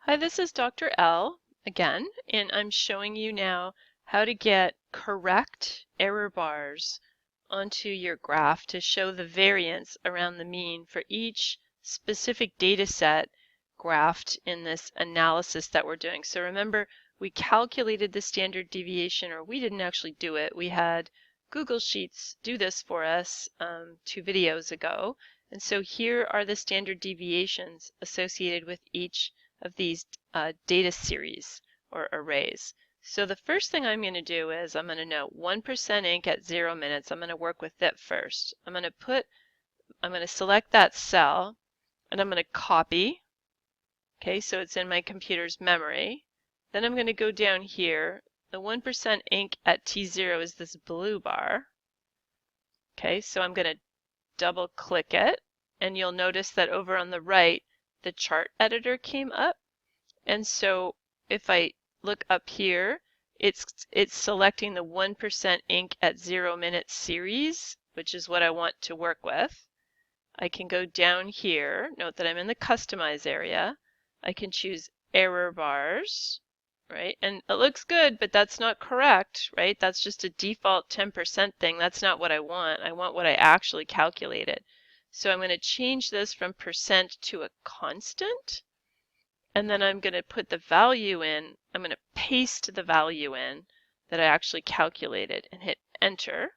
Hi, this is Dr. L again, and I'm showing you now how to get correct error bars onto your graph to show the variance around the mean for each specific data set graphed in this analysis that we're doing. So remember, we calculated the standard deviation, or we didn't actually do it. We had Google Sheets do this for us 2 videos ago. And so here are the standard deviations associated with each of these data series or arrays. So the first thing I'm going to do is I'm going to note 1% ink at 0 minutes. I'm going to work with it first. I'm going to select that cell and I'm going to copy. Okay, so it's in my computer's memory. Then I'm going to go down here. The 1% ink at T0 is this blue bar. Okay, so I'm going to double click it and you'll notice that over on the right the chart editor came up. And so if I look up here, it's selecting the 1% ink at 0 minute series, which is what I want to work with. I can go down here. Note that I'm in the customize area. I can choose error bars, right? And it looks good, but that's not correct, right? That's just a default 10% thing. That's not what I want. I want what I actually calculated. So I'm going to change this from percent to a constant. And then I'm going to put the value in. I'm going to paste the value in that I actually calculated and hit enter.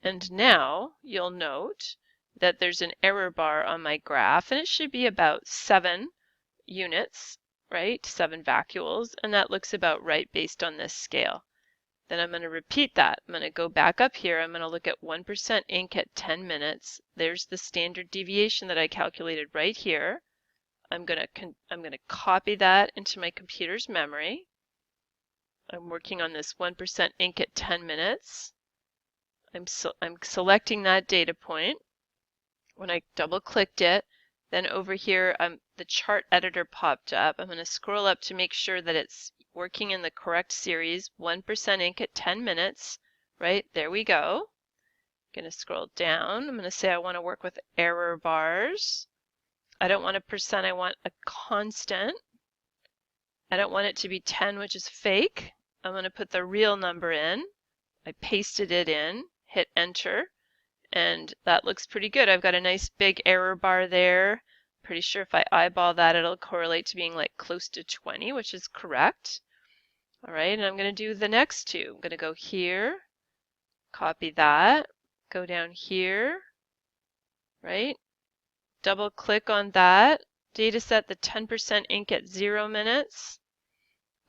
And now you'll note that there's an error bar on my graph, and it should be about 7 units, right? 7 vacuoles, and that looks about right based on this scale. Then I'm going to repeat that. I'm going to go back up here. I'm going to look at 1% ink at 10 minutes. There's the standard deviation that I calculated right here. I'm going to copy that into my computer's memory. I'm working on this 1% ink at 10 minutes. I'm selecting that data point. When I double clicked it, then over here the chart editor popped up. I'm going to scroll up to make sure that it's working in the correct series, 1% ink at 10 minutes. Right, there we go. I'm going to scroll down. I'm going to say I want to work with error bars. I don't want a percent, I want a constant. I don't want it to be 10, which is fake. I'm going to put the real number in. I pasted it in, hit enter, and that looks pretty good. I've got a nice big error bar there. Pretty sure if I eyeball that, it'll correlate to being like close to 20, which is correct. All right, and I'm going to do the next two. I'm going to go here, copy that, go down here, right? Double click on that data set, the 10% ink at 0 minutes.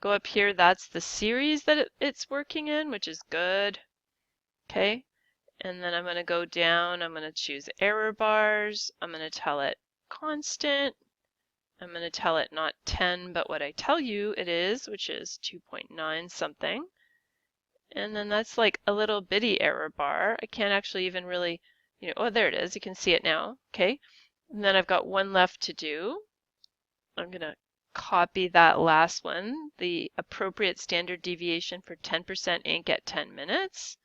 Go up here, that's the series that it's working in, which is good. Okay, and then I'm going to go down, I'm going to choose error bars. I'm going to tell it constant. I'm going to tell it not 10, but what I tell you it is, which is 2.9 something. And then that's like a little bitty error bar. I can't actually even really, oh, there it is. You can see it now. Okay. And then I've got one left to do. I'm going to copy that last one, the appropriate standard deviation for 10% ink at 10 minutes.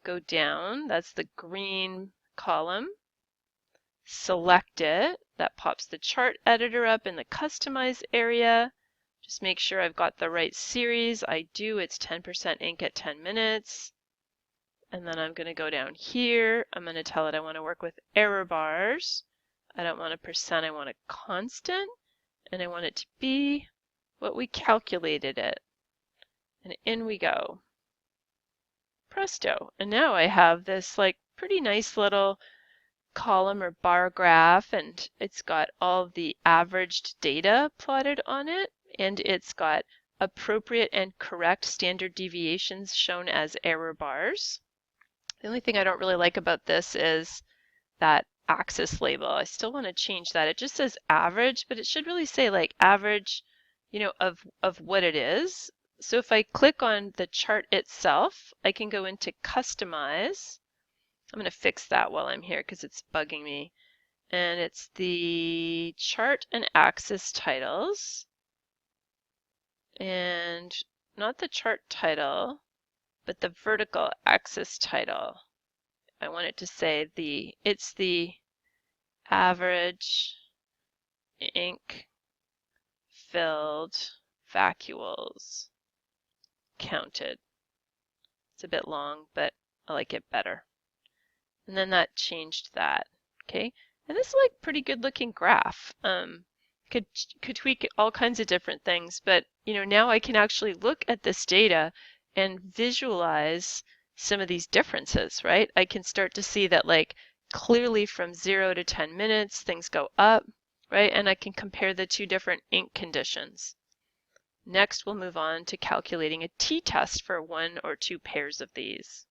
Go down, that's the green column. Select it. That pops the chart editor up in the customize area. Just make sure I've got the right series. I do. It's 10% ink at 10 minutes. And then I'm going to go down here. I'm going to tell it I want to work with error bars. I don't want a percent, I want a constant. And I want it to be what we calculated it. And in we go. Presto. And now I have this like pretty nice little column or bar graph, and it's got all the averaged data plotted on it, and it's got appropriate and correct standard deviations shown as error bars. The only thing I don't really like about this is that axis label. I still want to change that. It just says average, but it should really say like average, of what it is. So if I click on the chart itself, I can go into customize. I'm going to fix that while I'm here because it's bugging me. And it's the chart and axis titles. And not the chart title, but the vertical axis title. I want it to say it's the average ink filled, vacuoles, counted. It's a bit long, but I like it better. And then that changed that, okay? And this is like pretty good looking graph. Could tweak all kinds of different things, but now I can actually look at this data and visualize some of these differences, right? I can start to see that like clearly from 0 to 10 minutes, things go up, right? And I can compare the two different ink conditions. Next, we'll move on to calculating a t-test for 1 or 2 pairs of these.